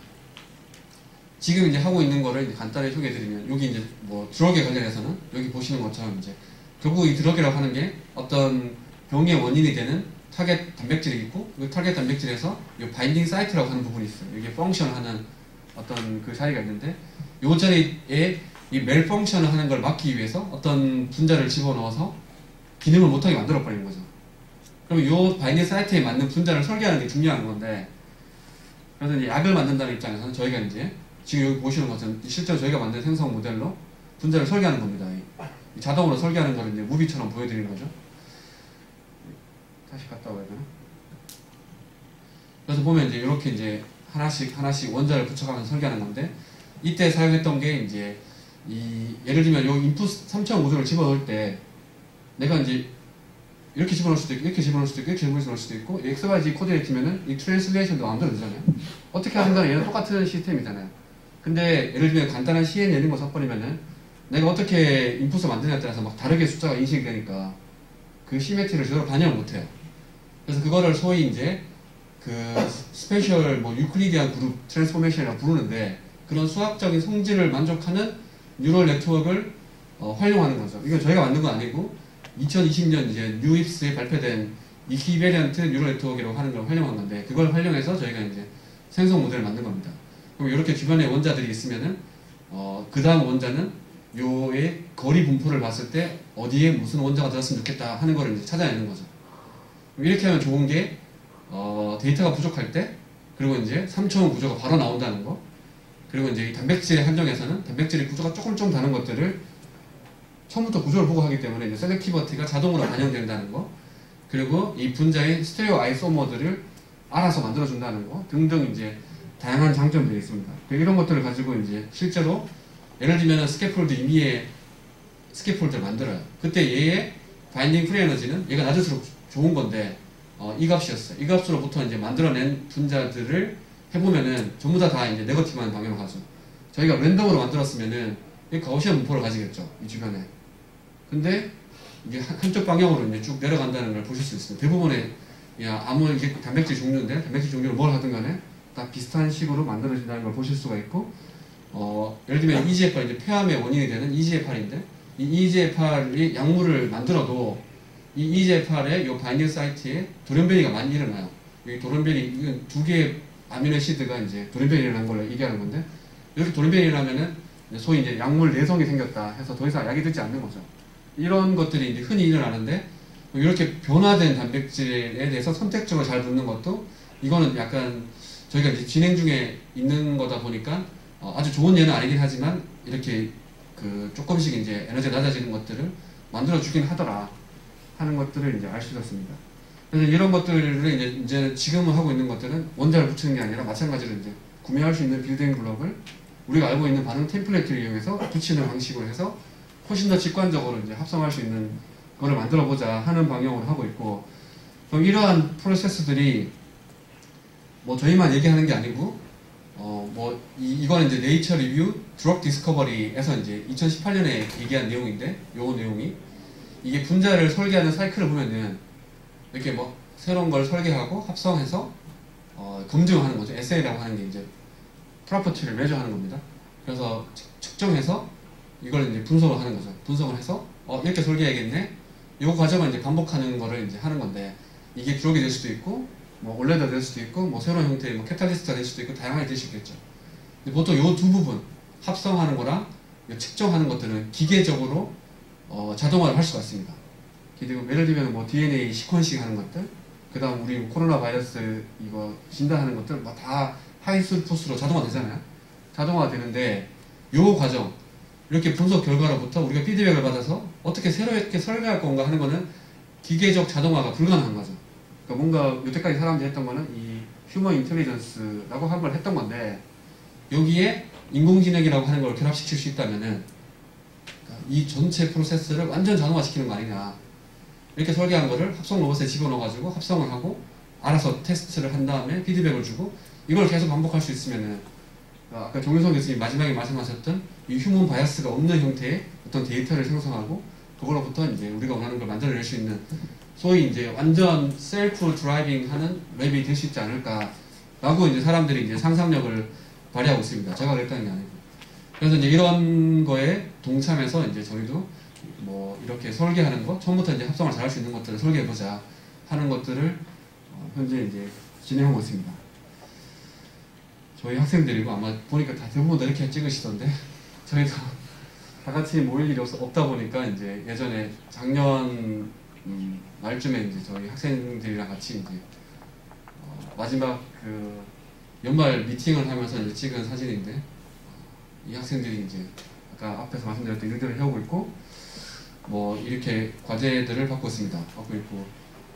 S1: 지금 이제 하고 있는 거를 이제 간단히 소개해 드리면, 여기 이제 뭐 드럭에 관련해서는 여기 보시는 것처럼 이제 결국 이 드럭이라고 하는 게 어떤 병의 원인이 되는 타겟 단백질이 있고, 그 타겟 단백질에서 이 바인딩 사이트라고 하는 부분이 있어요. 이게 펑션 하는 어떤 그 자리가 있는데, 이 자리에 이 멜 펑션을 하는 걸 막기 위해서 어떤 분자를 집어넣어서 기능을 못하게 만들어 버리는 거죠. 그럼 이 바인딩 사이트에 맞는 분자를 설계하는 게 중요한 건데, 그래서 이제 약을 만든다는 입장에서는 저희가 이제 지금 여기 보시는 것처럼 실제로 저희가 만든 생성 모델로 분자를 설계하는 겁니다. 이 자동으로 설계하는 거를 이제 무비처럼 보여드리는 거죠. 다시 갔다 와야 되나? 그래서 보면 이제 이렇게 이제 하나씩 원자를 붙여가면서 설계하는 건데, 이때 사용했던 게 이제 예를 들면 요 인풋 3005조를 집어넣을 때 내가 이제 이렇게 집어넣을 수도 있고, 이렇게 집어넣을 수도 있고, 이렇게 집어넣을 수도 있고, XYZ 코드에 치면은 이 트랜슬레이션도 마음대로 되잖아요. 어떻게 하는 거는 얘는 똑같은 시스템이잖아요. 근데 예를 들면 간단한 CNN 이런 거 섞어버리면은 내가 어떻게 인풋을 만드냐에 따라서 막 다르게 숫자가 인식이 되니까 그 시메트리를 제대로 반영을 못해요. 그래서 그거를 소위 이제 그 스페셜 뭐 유클리디안 그룹 트랜스포메이션이라고 부르는데, 그런 수학적인 성질을 만족하는 뉴럴 네트워크를 활용하는 거죠. 이건 저희가 만든 건 아니고 2020년 이제 뉴입스에 발표된 이퀴베리언트 뉴럴 네트워크라고 하는 걸 활용한 건데, 그걸 활용해서 저희가 이제 생성 모델을 만든 겁니다. 그럼 이렇게 주변에 원자들이 있으면은 그 다음 원자는 요의 거리 분포를 봤을 때 어디에 무슨 원자가 들었으면 좋겠다 하는 거를 이제 찾아내는 거죠. 이렇게 하면 좋은 게 데이터가 부족할 때, 그리고 이제 3차원 구조가 바로 나온다는 거, 그리고 이제 이 단백질의 한정에서는 단백질의 구조가 조금 다른 것들을 처음부터 구조를 보고 하기 때문에 이제 셀렉티버티가 자동으로 반영된다는 거, 그리고 이 분자의 스테레오 아이소머들을 알아서 만들어준다는 거 등등 이제 다양한 장점들이 있습니다. 이런 것들을 가지고 이제 실제로 예를 들면 스캐폴드 임의의 스캐폴드를 만들어요. 그때 얘의 바인딩 프리 에너지는 얘가 낮을수록 좋은 건데 이 값이었어요. 이 값으로부터 이제 만들어낸 분자들을 해보면은 전부 다 이제 네거티브한 방향으로 가죠. 저희가 랜덤으로 만들었으면은 이 가우시안 분포를 가지겠죠, 이 주변에. 근데 이게 한쪽 방향으로 이제 쭉 내려간다는 걸 보실 수 있습니다. 대부분의 아무 이게 단백질 종류인데, 단백질 종류를 뭘 하든 간에 다 비슷한 식으로 만들어진다는 걸 보실 수가 있고, 예를 들면 EGFR, 이제 폐암의 원인이 되는 EGFR인데, 이 EGFR이 약물을 만들어도 이 EGFR의 이 바인딩 사이트에 돌연변이가 많이 일어나요. 이 돌연변이, 이건 두 개의 아미노시드가 이제 돌연변이 일어난 걸 얘기하는 건데, 이렇게 돌연변이 일어나면은 소위 이제 약물 내성이 생겼다 해서 더 이상 약이 듣지 않는 거죠. 이런 것들이 이제 흔히 일어나는데, 이렇게 변화된 단백질에 대해서 선택적으로 잘 붙는 것도, 이거는 약간 저희가 이제 진행 중에 있는 거다 보니까 아주 좋은 예는 아니긴 하지만 이렇게 그 조금씩 이제 에너지가 낮아지는 것들을 만들어 주긴 하더라 하는 것들을 이제 알 수 있었습니다. 그래서 이런 것들을 이제 지금은 하고 있는 것들은 원자를 붙이는 게 아니라 마찬가지로 이제 구매할 수 있는 빌딩 블록을 우리가 알고 있는 반응 템플레이트를 이용해서 붙이는 방식으로 해서 훨씬 더 직관적으로 이제 합성할 수 있는 거를 만들어 보자 하는 방향으로 하고 있고, 그럼 이러한 프로세스들이 뭐 저희만 얘기하는 게 아니고 이거는 이제 네이처 리뷰 드럭 디스커버리에서 이제 2018년에 얘기한 내용인데, 요 내용이 이게 분자를 설계하는 사이클을 보면은 이렇게 뭐 새로운 걸 설계하고 합성해서 검증하는 거죠. 에세이라고 하는 게 이제 프로퍼티를 매저하는 겁니다. 그래서 측정해서 이걸 이제 분석을 하는 거죠. 분석을 해서 이렇게 설계해야겠네. 이 과정을 이제 반복하는 거를 이제 하는 건데, 이게 기록이 될 수도 있고 뭐 올레드가 될 수도 있고 뭐 새로운 형태의 뭐 캐탈리스트가 될 수도 있고 다양하게 될 수 있겠죠. 근데 보통 이 두 부분 합성하는 거랑 측정하는 것들은 기계적으로 자동화를 할 수가 있습니다. 예를 들면 뭐 DNA 시퀀싱 하는 것들, 그 다음 우리 코로나 바이러스 이거 진단하는 것들 뭐 다 하이스루풋으로 자동화 되잖아요. 자동화 되는데 요 과정, 이렇게 분석 결과로부터 우리가 피드백을 받아서 어떻게 새롭게 설계할 건가 하는 거는 기계적 자동화가 불가능한 거죠. 그러니까 뭔가 여태까지 사람들이 했던 거는 이 휴먼 인텔리전스라고 한 걸 했던 건데, 여기에 인공지능이라고 하는 걸 결합시킬 수 있다면은 이 전체 프로세스를 완전 자동화시키는 거 아니냐. 이렇게 설계한 거를 합성 로봇에 집어넣어가지고 합성을 하고 알아서 테스트를 한 다음에 피드백을 주고 이걸 계속 반복할 수 있으면은, 아까 정윤성 교수님 마지막에 말씀하셨던 이 휴먼 바이어스가 없는 형태의 어떤 데이터를 생성하고 그걸로부터 이제 우리가 원하는 걸 만들어낼 수 있는, 소위 이제 완전 셀프 드라이빙 하는 랩이 될 수 있지 않을까라고 이제 사람들이 이제 상상력을 발휘하고 있습니다. 제가 그랬다는 게 아니고. 그래서 이제 이런 거에 동참해서 이제 저희도 뭐 이렇게 설계하는 거, 처음부터 이제 합성을 잘 할 수 있는 것들을 설계해보자 하는 것들을 현재 이제 진행하고 있습니다. 저희 학생들이고 아마 보니까 다 대부분 이렇게 찍으시던데, 저희도 다 같이 모일 일이 없다 보니까 이제 예전에 작년 말쯤에 이제 저희 학생들이랑 같이 이제 마지막 그 연말 미팅을 하면서 이제 찍은 사진인데, 이 학생들이 이제 아까 앞에서 말씀드렸던 일들을 해오고 있고 뭐 이렇게 과제들을 받고 있습니다. 받고 있고,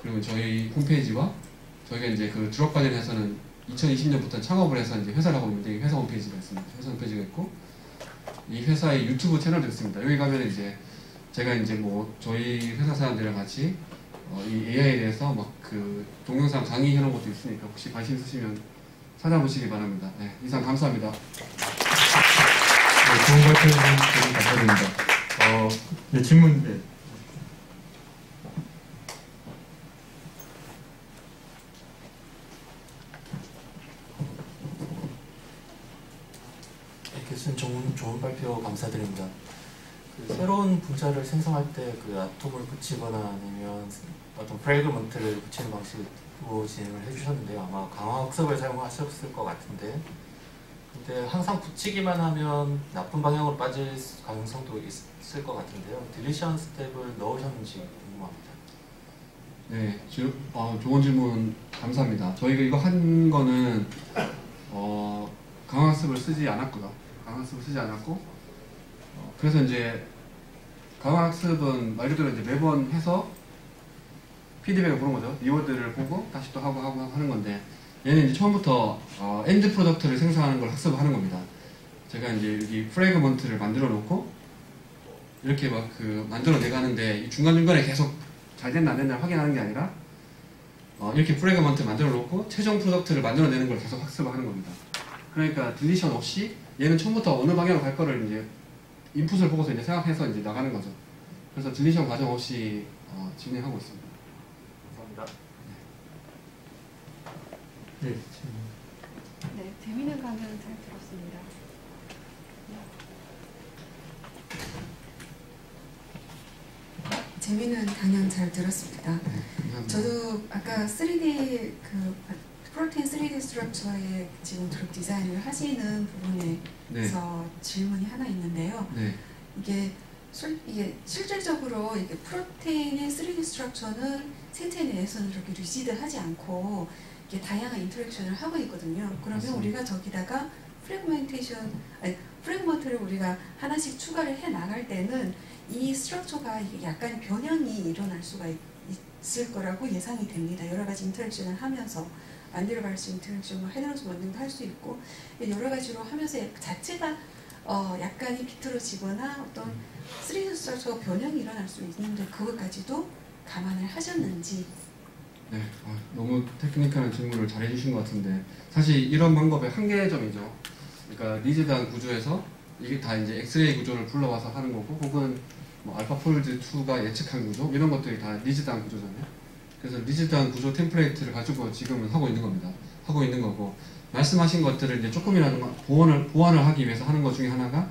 S1: 그리고 저희 홈페이지와 저희가 이제 그 드럭 관련해서는 2020년부터 창업을 해서 이제 회사를 하고 있는데, 회사 홈페이지가 있습니다. 회사 홈페이지가 있고 이 회사의 유튜브 채널도 있습니다. 여기 가면 이제 제가 이제 뭐 저희 회사 사람들이랑 같이 이 AI에 대해서 막 그 동영상 강의 해놓은 것도 있으니까 혹시 관심 있으시면 찾아보시기 바랍니다. 네, 이상 감사합니다. 네,
S2: 좋은 발표 해주셔서 감사드립니다. 네, 질문. 네.
S3: 교수님 좋은 발표 감사드립니다. 그 새로운 분자를 생성할 때 그 아톰을 붙이거나 아니면 어떤 프래그먼트를 붙이는 방식으로 진행을 해주셨는데요. 아마 강화학습을 사용하셨을 것 같은데, 근데 항상 붙이기만 하면 나쁜 방향으로 빠질 가능성도 있을 것 같은데요. 딜리션 스텝을 넣으셨는지 궁금합니다.
S1: 네, 좋은 질문 감사합니다. 저희가 이거 한 거는 강화학습을 쓰지 않았고요. 강화학습을 쓰지 않았고, 그래서 이제 강화학습은 말 그대로 이제 매번 해서 피드백을 보는 거죠. 리워드를 보고 다시 또 하고 하는 건데, 얘는 이제 처음부터 엔드 프로덕트를 생성하는 걸 학습을 하는 겁니다. 제가 이제 여기 프래그먼트를 만들어 놓고 이렇게 막 그 만들어 내가는데, 중간중간에 계속 잘 됐나 안 됐나 확인하는 게 아니라 이렇게 프래그먼트 만들어 놓고 최종 프로덕트를 만들어 내는 걸 계속 학습을 하는 겁니다. 그러니까 딜리션 없이 얘는 처음부터 어느 방향으로 갈 거를 이제 인풋을 보고서 이제 생각해서 이제 나가는 거죠. 그래서 딜리션 과정 없이 진행하고 있습니다.
S3: 감사합니다.
S2: 네,
S4: 네, 재미있는 강연 잘 들었습니다.
S5: 재미있는 강연 잘 들었습니다. 저도 아까 3D 그 프로테인 3D 스트럭처의 지금 드럭 디자인을 하시는 부분에서 질문이 하나 있는데요.
S1: 네.
S5: 이게 실질적으로 이게 프로테인의 3D 스트럭처는 생체 내에서는 그렇게 리지드하지 않고 이게 다양한 인터랙션을 하고 있거든요. 그러면
S1: 맞습니다.
S5: 우리가 저기다가 프래그먼트를 우리가 하나씩 추가를 해 나갈 때는 이 스트럭처가 약간 변형이 일어날 수가 있을 거라고 예상이 됩니다. 여러 가지 인터랙션을 하면서 만들어갈 수 있는 인터랙션, 헤드런스 원딩도 할 수 있고 여러 가지로 하면서 자체가 약간이 비틀어지거나 어떤 3D 스트럭처가 변형이 일어날 수 있는데 그것까지도 감안을 하셨는지.
S1: 네, 너무 테크니컬한 질문을 잘 해주신 것 같은데 사실 이런 방법의 한계점이죠. 그러니까 리지드한 구조에서 이게 다 이제 엑스레이 구조를 불러와서 하는 거고 혹은 뭐 알파폴드 2가 예측한 구조 이런 것들이 다 리지드한 구조잖아요. 그래서 리지드한 구조 템플레이트를 가지고 지금은 하고 있는 겁니다. 하고 있는 거고 말씀하신 것들을 이제 조금이라도 보완을 하기 위해서 하는 것 중에 하나가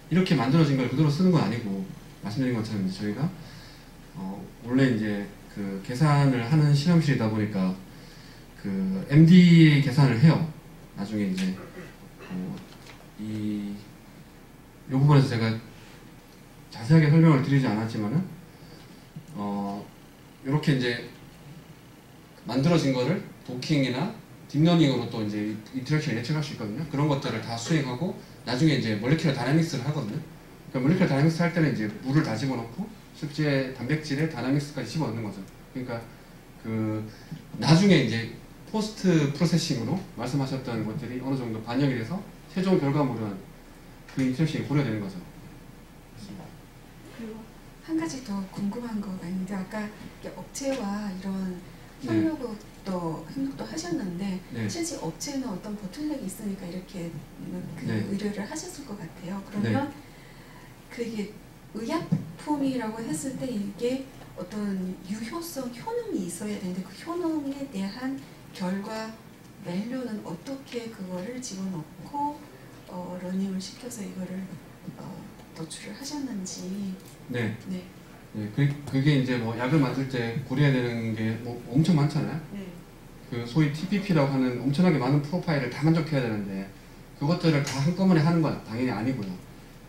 S1: 이렇게 만들어진 걸 그대로 쓰는 건 아니고 말씀드린 것처럼 이제 저희가 원래 이제 그 계산을 하는 실험실이다 보니까 그 MD 계산을 해요. 나중에 이제 이 부분에서 제가 자세하게 설명을 드리지 않았지만은 이렇게 이제 만들어진 거를 도킹이나 딥러닝으로 또 이제 인터랙션 예측할 수 있거든요. 그런 것들을 다 수행하고 나중에 이제 몰레큘러 다이내믹스를 하거든요. 그러니까 몰레큘러 다이내믹스 할 때는 이제 물을 다 집어넣고 실제 단백질의 다이내믹스까지 집어넣는 거죠. 그러니까 그 나중에 이제 포스트 프로세싱으로 말씀하셨던 것들이 어느 정도 반영이 돼서 최종 결과물은 그 인터랙션이 고려되는 거죠.
S5: 그리고 한 가지 더 궁금한 거가 있는데 아까 업체와 이런 협력도 하셨는데
S1: 네.
S5: 실제 업체는 어떤 보틀렉이 있으니까 이렇게 그
S1: 네.
S5: 의뢰를 하셨을 것 같아요. 그러면 그게 의약품이라고 했을 때 이게 어떤 유효성, 효능이 있어야 되는데 그 효능에 대한 결과 밸류는 어떻게 그거를 집어넣고 러닝을 시켜서 이거를 도출을 하셨는지.
S1: 네.
S5: 네.
S1: 네, 그게 이제 뭐 약을 만들 때 고려해야 되는 게 뭐 엄청 많잖아요.
S5: 네.
S1: 그 소위 TPP라고 하는 엄청나게 많은 프로파일을 다 만족해야 되는데 그것들을 다 한꺼번에 하는 건 당연히 아니고요.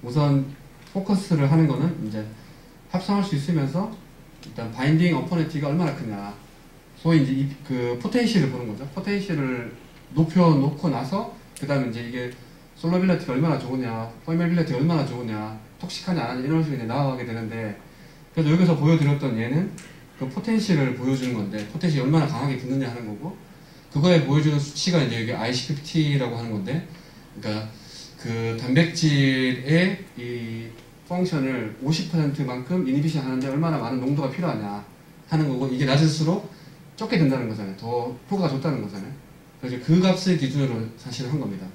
S1: 우선 포커스를 하는 거는 이제 합성할 수 있으면서 일단 바인딩 어퍼니티가 얼마나 크냐. 소위 이제 그 포텐시를 보는 거죠. 포텐시를 높여놓고 나서 그 다음에 이제 이게 솔러빌리티가 얼마나 좋으냐, 퍼메빌리티가 얼마나 좋으냐, 톡식하냐 안 하냐 이런 식으로 이제 나아가게 되는데 그래서 여기서 보여드렸던 얘는 그 포텐시를 보여주는 건데 포텐시 얼마나 강하게 붙느냐 하는 거고 그거에 보여주는 수치가 이제 여기 IC50라고 하는 건데 그러니까 그 단백질의 이 펑션을 50%만큼 이니비션 하는데 얼마나 많은 농도가 필요하냐 하는 거고 이게 낮을수록 적게 된다는 거잖아요. 더 효과가 좋다는 거잖아요. 그래서 그 값을 기준으로 사실 한 겁니다.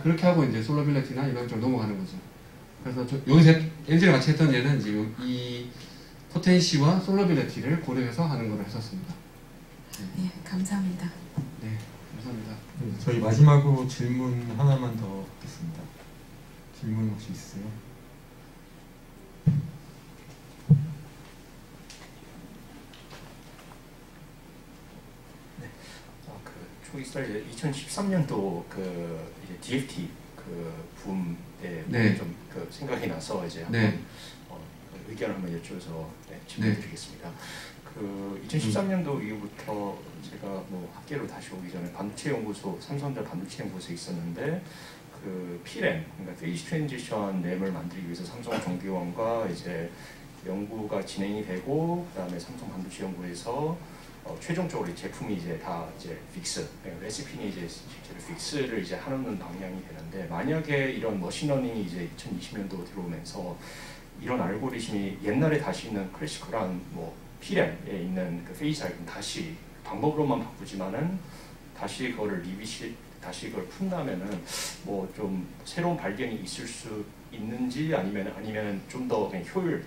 S1: 그렇게 하고 이제 솔러빌리티나 이런 쪽으로 넘어가는 거죠. 그래서 여기서 LG가 같이 했던 예는 이제 이 포텐시와 솔러빌리티를 고려해서 하는 걸 했었습니다.
S5: 네, 감사합니다.
S1: 네, 감사합니다.
S2: 네, 저희 마지막으로 질문 하나만 더 하겠습니다. 질문 혹시 있으세요?
S6: 초기살 2013년도 그 이제 DFT 그 붐에
S1: 네.
S6: 좀 그 생각이 나서 이제 한번
S1: 네.
S6: 의견을 한번 여쭤서 질문드리겠습니다. 그 2013년도 이후부터 제가 뭐 학계로 다시 오기 전에 반도체 연구소 삼성전자 반도체 연구소에 있었는데 그 P램 그러니까 페이즈 트랜지션 램을 만들기 위해서 삼성 정비원과 이제 연구가 진행이 되고 그다음에 삼성 반도체 연구에서 최종적으로 제품이 이제 다 이제 픽스, 레시피니 이제 실제로 픽스를 이제 하는 방향이 되는데 만약에 이런 머신러닝이 이제 2020년도 들어오면서 이런 알고리즘이 옛날에 다시 있는 클래시컬한 뭐 P램에 있는 그 페이즈 알고리즘 다시 방법으로만 바꾸지만은 다시 그거를 다시 그걸 푼다면은 뭐 좀 새로운 발견이 있을 수 있는지 아니면 좀 더 그냥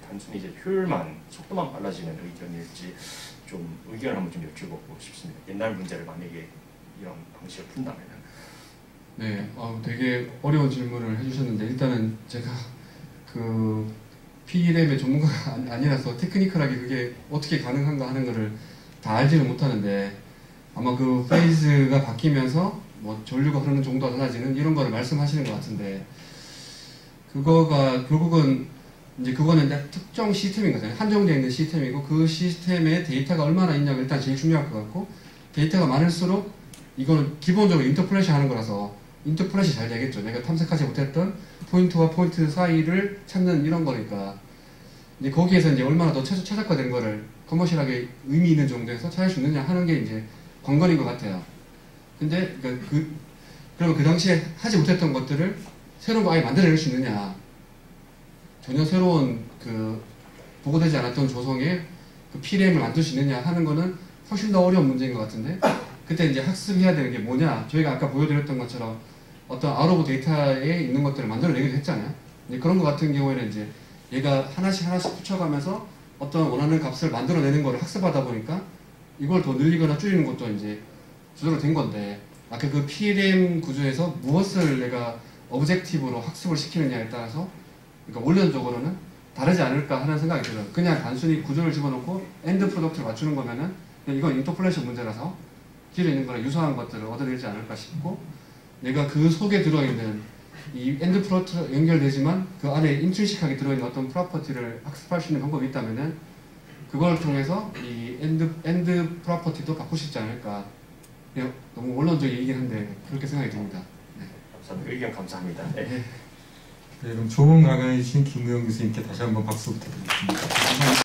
S6: 단순히 이제 효율만 속도만 빨라지는 의견일지 좀 의견을 한번 좀 여쭤보고 싶습니다. 옛날 문제를 만약에 이런 방식을 푼다면은.
S1: 네, 되게 어려운 질문을 해주셨는데 일단은 제가 그 P램의 전문가가 아니라서 테크니컬하게 그게 어떻게 가능한가 하는 거를 다 알지는 못하는데 아마 그 페이즈가 바뀌면서 뭐 전류가 흐르는 정도가 달라지는 이런 거를 말씀하시는 것 같은데 그거가 결국은 이제 그거는 특정 시스템인 거잖아요. 한정되어 있는 시스템이고 그 시스템에 데이터가 얼마나 있냐가 일단 제일 중요할 것 같고 데이터가 많을수록 이거는 기본적으로 인터폴레이션 하는 거라서 인터폴레이션이 잘 되겠죠. 내가 탐색하지 못했던 포인트와 포인트 사이를 찾는 이런 거니까 이제 거기에서 이제 얼마나 더 최적화된 거를 커머셜하게 의미 있는 정도에서 찾을 수 있느냐 하는 게 이제 관건인 것 같아요. 근데 그러면 그 당시에 하지 못했던 것들을 새로운 거 아예 만들어낼 수 있느냐? 전혀 새로운 보고되지 않았던 조성의 PRM을 만들 수 있느냐 하는 거는 훨씬 더 어려운 문제인 것 같은데, 그때 이제 학습해야 되는 게 뭐냐? 저희가 아까 보여드렸던 것처럼 어떤 아웃 오브 데이터에 있는 것들을 만들어내기도 했잖아요. 이제 그런 것 같은 경우에는 이제 얘가 하나씩 붙여가면서 어떤 원하는 값을 만들어내는 거를 학습하다 보니까 이걸 더 늘리거나 줄이는 것도 이제 조절로 된 건데, 아까 그 PLM 구조에서 무엇을 내가 오브젝티브로 학습을 시키느냐에 따라서 그러니까 원론적으로는 다르지 않을까 하는 생각이 들어요. 그냥 단순히 구조를 집어넣고 엔드 프로덕트를 맞추는 거면은 이건 인터폴레이션 문제라서 길에 있는 거랑 유사한 것들을 얻어내지 않을까 싶고, 내가 그 속에 들어있는 이 엔드 프로덕트 연결되지만 그 안에 인트리식하게 들어있는 어떤 프로퍼티를 학습할 수 있는 방법이 있다면은 그걸 통해서 이 엔드 프로퍼티도 바꿀 수 있지 않을까. 너무 원론적인 얘기긴 한데 그렇게 생각이 듭니다. 네.
S6: 감사합니다. 의견 감사합니다. 네.
S2: 네, 그럼 좋은 강연해 주신 김우영 교수님께 다시 한번 박수 부탁드리겠습니다.